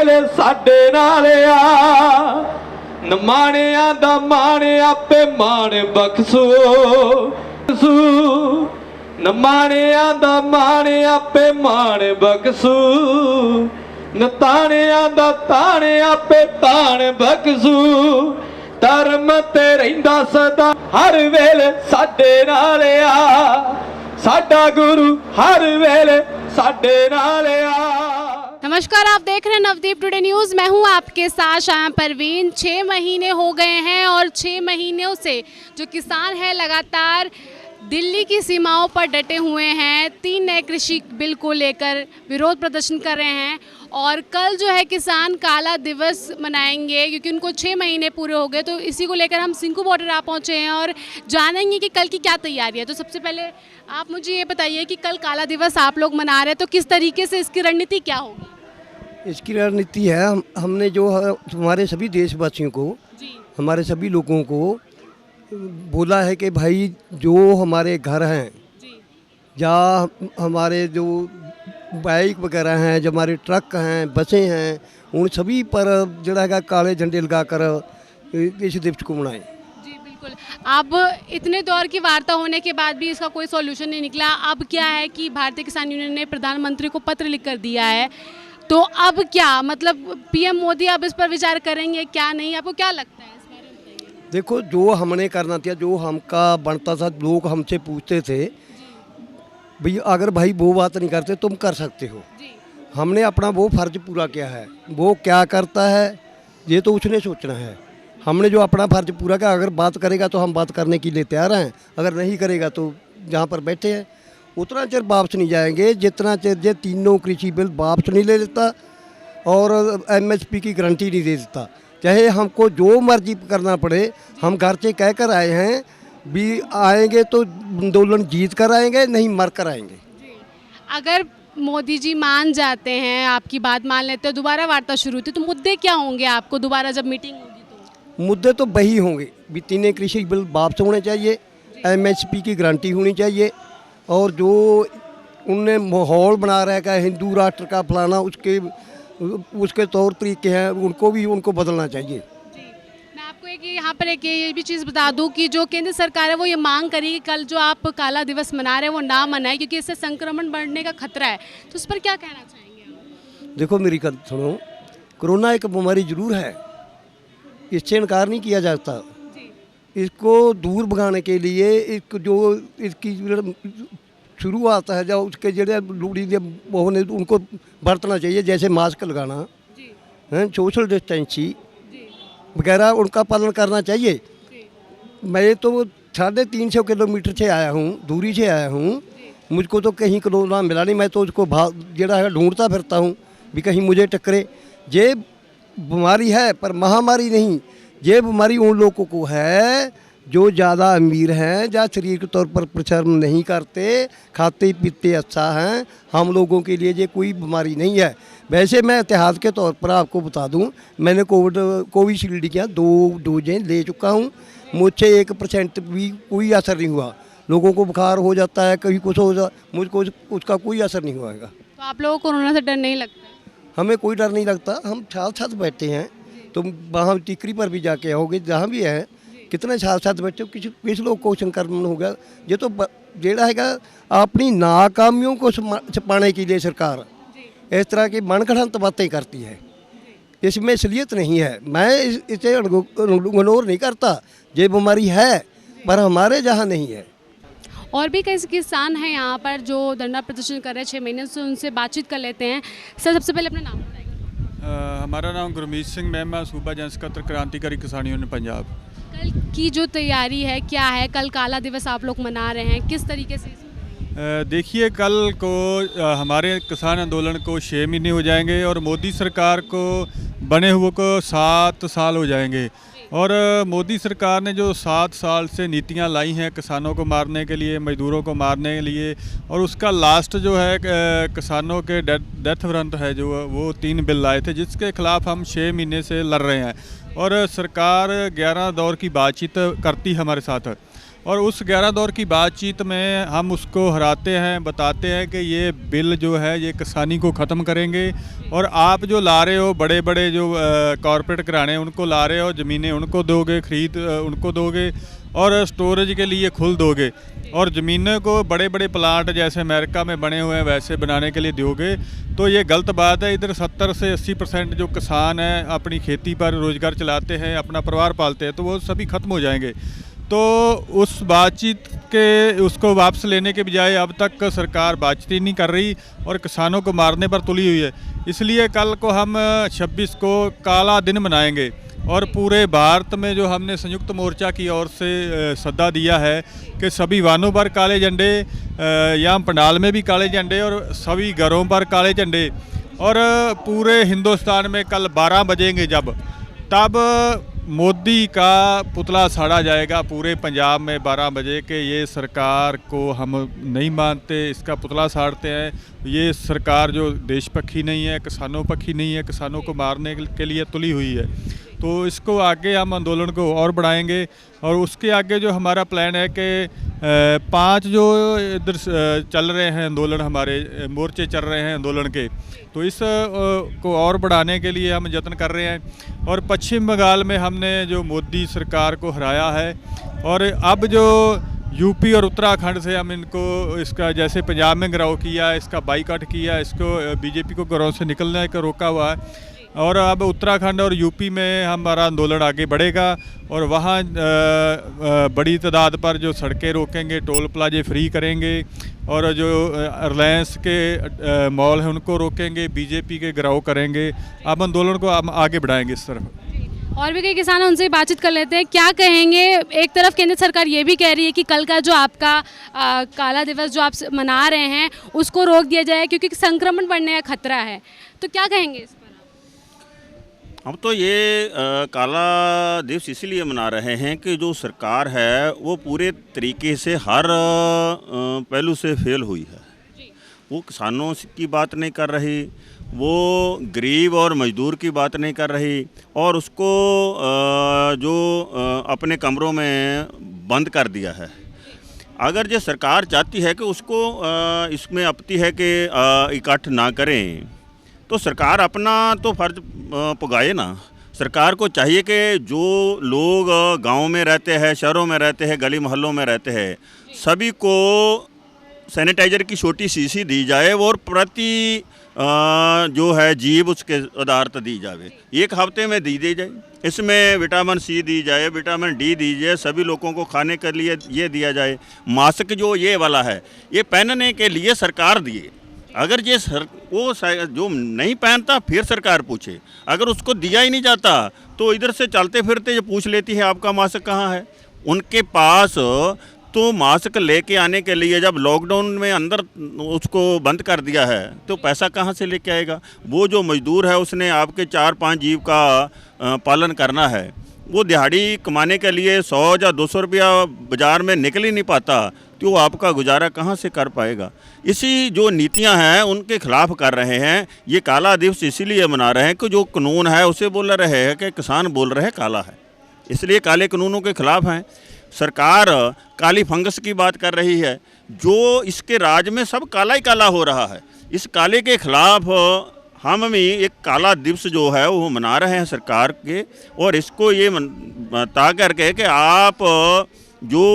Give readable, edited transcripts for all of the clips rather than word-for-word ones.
वेले साडे नाल आ नमाणिया दा मान आपे मान बख्शो नमाणिया दा मान आपे मान बख्शो नताणिया दा ताण आपे ताण बख्शो धर्म ते रहिंदा सदा हर वेले साडे नाल आ साडा गुरु हर वेले साडे नाल आ। नमस्कार, आप देख रहे हैं नवदीप टुडे न्यूज़। मैं हूं आपके साथ शाया परवीन। 6 महीने हो गए हैं और 6 महीनों से जो किसान है लगातार दिल्ली की सीमाओं पर डटे हुए हैं। 3 नए कृषि बिल को लेकर विरोध प्रदर्शन कर रहे हैं और कल जो है किसान काला दिवस मनाएंगे क्योंकि उनको 6 महीने पूरे हो गए। तो इसी को लेकर हम सिंकू बॉर्डर आ पहुँचे हैं और जानेंगे कि कल की क्या तैयारी है। तो सबसे पहले आप मुझे ये बताइए कि कल काला दिवस आप लोग मना रहे हैं तो किस तरीके से इसकी रणनीति क्या होगी? इसकी रणनीति है हमने जो हमारे सभी देशवासियों को हमारे सभी लोगों को बोला है कि भाई जो हमारे घर हैं या हमारे जो बाइक वगैरह हैं, जो हमारे ट्रक हैं, बसें हैं, उन सभी पर जड़ा है काले झंडे लगाकर इस दिवस को मनाएं। जी बिल्कुल। अब इतने दौर की वार्ता होने के बाद भी इसका कोई सॉल्यूशन नहीं निकला। अब क्या है कि भारतीय किसान यूनियन ने प्रधानमंत्री को पत्र लिख कर दिया है, तो अब क्या मतलब पीएम मोदी अब इस पर विचार करेंगे क्या नहीं, आपको क्या लगता है इस बारे में बताइए? देखो, जो हमने करना था, जो हमका बनता था, लोग हमसे पूछते थे भाई अगर भाई वो बात नहीं करते तुम कर सकते हो। हमने अपना वो फर्ज पूरा किया है। वो क्या करता है ये तो उसने सोचना है। हमने जो अपना फर्ज पूरा किया, अगर बात करेगा तो हम बात करने के लिए तैयार हैं, अगर नहीं करेगा तो जहाँ पर बैठे हैं उतना चਿਰ वापस नहीं जाएंगे जितना चਿਰ ये तीनों कृषि बिल वापस नहीं ले लेता और एमएसपी की गारंटी नहीं दे देता। चाहे हमको जो मर्जी करना पड़े, हम घर से कह कर आए हैं भी आएंगे तो आंदोलन जीत कर आएंगे, नहीं मर कर आएंगे। अगर मोदी जी मान जाते हैं, आपकी बात मान लेते हैं, दोबारा वार्ता शुरू होती तो मुद्दे क्या होंगे आपको दोबारा जब मीटिंग होगी? तो मुद्दे तो वही होंगे भी तीनों कृषि बिल वापस होने चाहिए, एमएसपी की गारंटी होनी चाहिए और जो उनने माहौल बना रखा है हिंदू राष्ट्र का फलाना, उसके तौर तरीके हैं उनको बदलना चाहिए। मैं आपको यहाँ पर एक ये भी चीज़ बता दूं कि जो केंद्र सरकार है वो ये मांग करी कि कल जो आप काला दिवस मना रहे हैं वो ना मनाए क्योंकि इससे संक्रमण बढ़ने का खतरा है। तो उस पर क्या कहना चाहेंगे? देखो मेरी बात सुनो, कोरोना एक बीमारी जरूर है, इससे इनकार नहीं किया जाता। इसको दूर भगाने के लिए इसकी शुरुआत है जब उसके जड़े लूड़ी वो ने उनको बरतना चाहिए, जैसे मास्क लगाना है, सोशल डिस्टेंसिंग वगैरह उनका पालन करना चाहिए। मैं तो 350 किलोमीटर से आया हूँ, दूरी से आया हूँ, मुझको तो कहीं कोरोना मिला नहीं। मैं तो उसको जड़ा है ढूंढता फिरता हूँ भी कहीं मुझे टकरे। ये बीमारी है पर महामारी नहीं। ये बीमारी उन लोगों को है जो ज़्यादा अमीर हैं, या शरीर के तौर पर परिश्रम नहीं करते, खाते पीते अच्छा हैं। हम लोगों के लिए ये कोई बीमारी नहीं है। वैसे मैं इतिहास के तौर पर आपको बता दूं, मैंने कोविशील्ड की 2 डोजें ले चुका हूं, मुझसे 1% भी कोई असर नहीं हुआ। लोगों को बुखार हो जाता है, कभी कुछ हो जाता, मुझको उसका कोई असर नहीं हुआ। तो आप लोगों को कोरोना से डर नहीं लगता? हमें कोई डर नहीं लगता। हम साथ बैठे हैं, तुम वहाँ टिकरी पर भी जाके आओगे, जहाँ भी है कितने साथ बैठे हो, किस लोग को संक्रमण हो गया। ये तो जेड़ा है अपनी नाकामियों को छुपाने के लिए सरकार इस तरह की मनगढ़ंत बातें करती है। इसमें असलियत नहीं है। मैं इसे इग्नोर नहीं करता, ये बीमारी है पर हमारे जहाँ नहीं है। और भी कई किसान हैं यहाँ पर जो धरना प्रदर्शन कर रहे हैं 6 महीने से, उनसे बातचीत कर लेते हैं। सर सबसे पहले अपना नाम बताइए। हमारा नाम गुरमीत सिंह, मैं सूबा जन सकत्तर क्रांतिकारी किसान यूनियन पंजाब। कल की जो तैयारी है क्या है? कल काला दिवस आप लोग मना रहे हैं, किस तरीके से? देखिए, कल को हमारे किसान आंदोलन को 6 महीने हो जाएंगे और मोदी सरकार को बने हुए को 7 साल हो जाएंगे। और मोदी सरकार ने जो 7 साल से नीतियां लाई हैं किसानों को मारने के लिए, मजदूरों को मारने के लिए, और उसका लास्ट जो है किसानों के डेथ वारंट है जो वो 3 बिल लाए थे जिसके खिलाफ हम 6 महीने से लड़ रहे हैं। और सरकार 11 दौर की बातचीत करती है हमारे साथ, और उस 11 दौर की बातचीत में हम उसको हराते हैं, बताते हैं कि ये बिल जो है ये किसानी को ख़त्म करेंगे और आप जो ला रहे हो बड़े बड़े जो कॉरपोरेट घराने उनको ला रहे हो, ज़मीनें उनको दोगे, खरीद उनको दोगे और स्टोरेज के लिए खुल दोगे और ज़मीनों को बड़े बड़े प्लांट जैसे अमेरिका में बने हुए हैं वैसे बनाने के लिए दोगे, तो ये गलत बात है। इधर 70 से 80% जो किसान हैं अपनी खेती पर रोज़गार चलाते हैं, अपना परिवार पालते हैं, तो वो सभी ख़त्म हो जाएंगे। तो उस बातचीत के उसको वापस लेने के बजाय अब तक सरकार बातचीत ही नहीं कर रही और किसानों को मारने पर तुली हुई है। इसलिए कल को हम 26 को काला दिन मनाएंगे और पूरे भारत में जो हमने संयुक्त मोर्चा की ओर से सद्दा दिया है कि सभी वाहनों पर काले झंडे, यहाँ पंडाल में भी काले झंडे और सभी घरों पर काले झंडे, और पूरे हिंदुस्तान में कल 12 बजेंगे तब मोदी का पुतला साड़ा जाएगा पूरे पंजाब में 12 बजे के ये सरकार को हम नहीं मानते, इसका पुतला साड़ते हैं। ये सरकार जो देशपक्षी नहीं है, किसानों पक्षी नहीं है, किसानों को मारने के लिए तुली हुई है। तो इसको आगे हम आंदोलन को और बढ़ाएंगे और उसके आगे जो हमारा प्लान है कि 5 जो इधर चल रहे हैं आंदोलन, हमारे मोर्चे चल रहे हैं आंदोलन के, तो इस को और बढ़ाने के लिए हम यत्न कर रहे हैं। और पश्चिम बंगाल में हमने जो मोदी सरकार को हराया है और अब जो यूपी और उत्तराखंड से हम इनको इसका जैसे पंजाब में घिराव किया, इसका बाईकाट किया, इसको बीजेपी को घरों से निकलने का रोका हुआ है और अब उत्तराखंड और यूपी में हमारा आंदोलन आगे बढ़ेगा और वहाँ बड़ी तादाद पर जो सड़कें रोकेंगे, टोल प्लाजे फ्री करेंगे और जो रिलायंस के मॉल हैं उनको रोकेंगे, बीजेपी के घिराव करेंगे। अब आंदोलन को हम आगे बढ़ाएंगे इस तरफ। और भी कई किसान उनसे बातचीत कर लेते हैं, क्या कहेंगे। एक तरफ केंद्र सरकार ये भी कह रही है कि कल का जो आपका काला दिवस जो आप मना रहे हैं उसको रोक दिया जाए क्योंकि संक्रमण बढ़ने का खतरा है, तो क्या कहेंगे इस पर? हम तो ये काला दिवस इसीलिए मना रहे हैं कि जो सरकार है वो पूरे तरीके से हर पहलू से फेल हुई है। वो किसानों की बात नहीं कर रही, वो गरीब और मजदूर की बात नहीं कर रही और उसको जो अपने कमरों में बंद कर दिया है। अगर ये सरकार चाहती है कि उसको इसमें आपत्ति है कि इकट्ठ ना करें, तो सरकार अपना तो फर्ज पुगाए ना। सरकार को चाहिए कि जो लोग गांव में रहते हैं, शहरों में रहते हैं, गली मोहल्लों में रहते हैं, सभी को सैनिटाइज़र की छोटी शीशी दी जाए और प्रति जो है जीव उसके आधार पर दी जाए, 1 हफ्ते में दी जाए। इसमें विटामिन सी दी जाए, विटामिन डी दीजिए, सभी लोगों को खाने के लिए ये दिया जाए। मास्क जो ये वाला है ये पहनने के लिए सरकार दिए, अगर ये वो जो नहीं पहनता फिर सरकार पूछे, अगर उसको दिया ही नहीं जाता तो इधर से चलते फिरते ये पूछ लेती है आपका मास्क कहाँ है। उनके पास तो मास्क लेके आने के लिए जब लॉकडाउन में अंदर उसको बंद कर दिया है तो पैसा कहाँ से लेके आएगा। वो जो मजदूर है उसने आपके 4-5 जीव का पालन करना है, वो दिहाड़ी कमाने के लिए 100 या 200 रुपया बाज़ार में निकल ही नहीं पाता, तो वो आपका गुजारा कहाँ से कर पाएगा। इसी जो नीतियां हैं उनके खिलाफ कर रहे हैं। ये काला दिवस इसीलिए मना रहे हैं कि जो कानून है उसे बोल रहे हैं कि किसान बोल रहे हैं काला है, इसलिए काले कानूनों के खिलाफ हैं। सरकार काली फंगस की बात कर रही है, जो इसके राज में सब काला ही काला हो रहा है। इस काले के खिलाफ हम भी एक काला दिवस जो है वो मना रहे हैं सरकार के, और इसको ये बता करके कि आप जो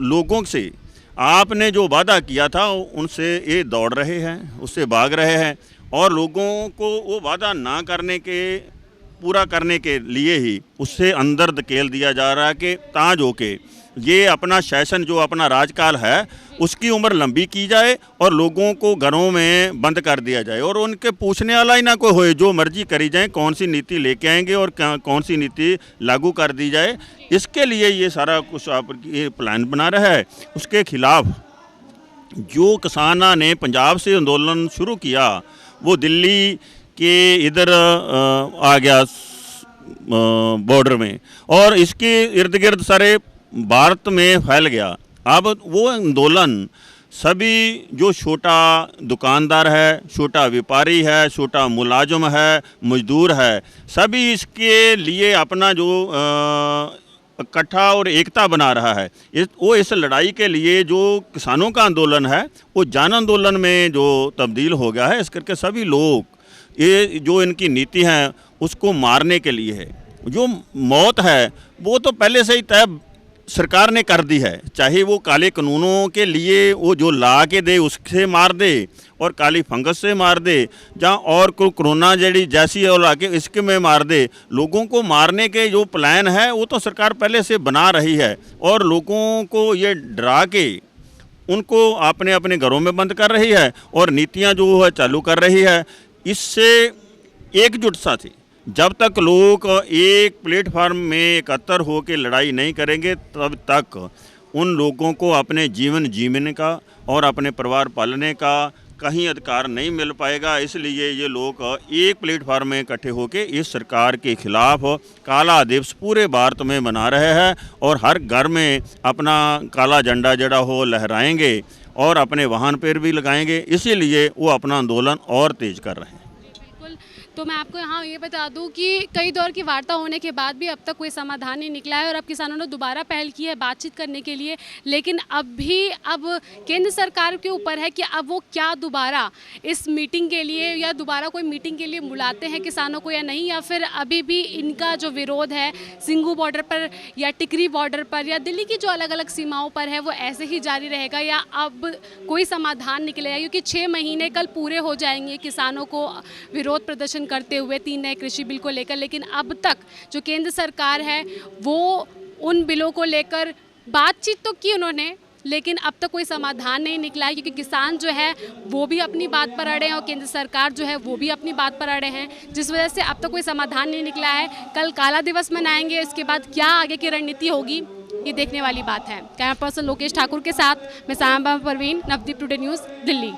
लोगों से आपने जो वादा किया था उनसे ये दौड़ रहे हैं, उससे भाग रहे हैं और लोगों को वो वादा ना करने के पूरा करने के लिए ही उससे अंदर धकेल दिया जा रहा है कि ताज होके ये अपना शासन जो अपना राजकाल है उसकी उम्र लंबी की जाए और लोगों को घरों में बंद कर दिया जाए और उनके पूछने वाला ही ना कोई होए, जो मर्जी करी जाए, कौन सी नीति लेके आएंगे और कौन सी नीति लागू कर दी जाए। इसके लिए ये सारा कुछ आप ये प्लान बना रहा है। उसके खिलाफ जो किसानों ने पंजाब से आंदोलन शुरू किया वो दिल्ली के इधर आ गया बॉर्डर में और इसके इर्द गिर्द सारे भारत में फैल गया। अब वो आंदोलन सभी जो छोटा दुकानदार है, छोटा व्यापारी है, छोटा मुलाजिम है, मजदूर है, सभी इसके लिए अपना जो इकट्ठा और एकता बना रहा है। वो इस लड़ाई के लिए जो किसानों का आंदोलन है वो जन आंदोलन में जो तब्दील हो गया है। इस करके सभी लोग ये जो इनकी नीति है उसको मारने के लिए है। जो मौत है वो तो पहले से ही तय सरकार ने कर दी है, चाहे वो काले कानूनों के लिए वो जो ला के दे उससे मार दे और काली फंगस से मार दे, जहाँ और कोई कोरोना जैसी और आके इसके में मार दे। लोगों को मारने के जो प्लान है वो तो सरकार पहले से बना रही है और लोगों को ये डरा के उनको अपने अपने घरों में बंद कर रही है और नीतियाँ जो है चालू कर रही है। इससे एकजुटता थी, जब तक लोग एक प्लेटफार्म में एकत्र होकर लड़ाई नहीं करेंगे तब तक उन लोगों को अपने जीवन जीने का और अपने परिवार पालने का कहीं अधिकार नहीं मिल पाएगा। इसलिए ये लोग एक प्लेटफार्म में इकट्ठे होकर इस सरकार के खिलाफ काला दिवस पूरे भारत में मना रहे हैं और हर घर में अपना काला झंडा जड़ा हो लहराएंगे और अपने वाहन पर भी लगाएंगे। इसीलिए वो अपना आंदोलन और तेज कर रहे हैं। तो मैं आपको यहाँ ये बता दूं कि कई दौर की वार्ता होने के बाद भी अब तक कोई समाधान नहीं निकला है और अब किसानों ने दोबारा पहल की है बातचीत करने के लिए, लेकिन अब केंद्र सरकार के ऊपर है कि अब वो क्या दोबारा इस मीटिंग के लिए या दोबारा कोई मीटिंग के लिए बुलाते हैं किसानों को या नहीं, या फिर अभी भी इनका जो विरोध है सिंघू बॉर्डर पर या टिकरी बॉर्डर पर या दिल्ली की जो अलग अलग सीमाओं पर है वो ऐसे ही जारी रहेगा या अब कोई समाधान निकलेगा। क्योंकि 6 महीने कल पूरे हो जाएंगे किसानों को विरोध प्रदर्शन करते हुए 3 नए कृषि बिल को लेकर, लेकिन अब तक जो केंद्र सरकार है वो उन बिलों को लेकर बातचीत तो की उन्होंने, लेकिन अब तक कोई समाधान नहीं निकला है। क्योंकि किसान जो है वो भी अपनी बात पर अड़े हैं और केंद्र सरकार जो है वो भी अपनी बात पर अड़े हैं, जिस वजह से अब तक कोई समाधान नहीं निकला है। कल काला दिवस मनाएंगे, इसके बाद क्या आगे की रणनीति होगी ये देखने वाली बात है। कैमरा पर्सन लोकेश ठाकुर के साथ मैं सामा परवीन, नवदीप टुडे न्यूज़, दिल्ली।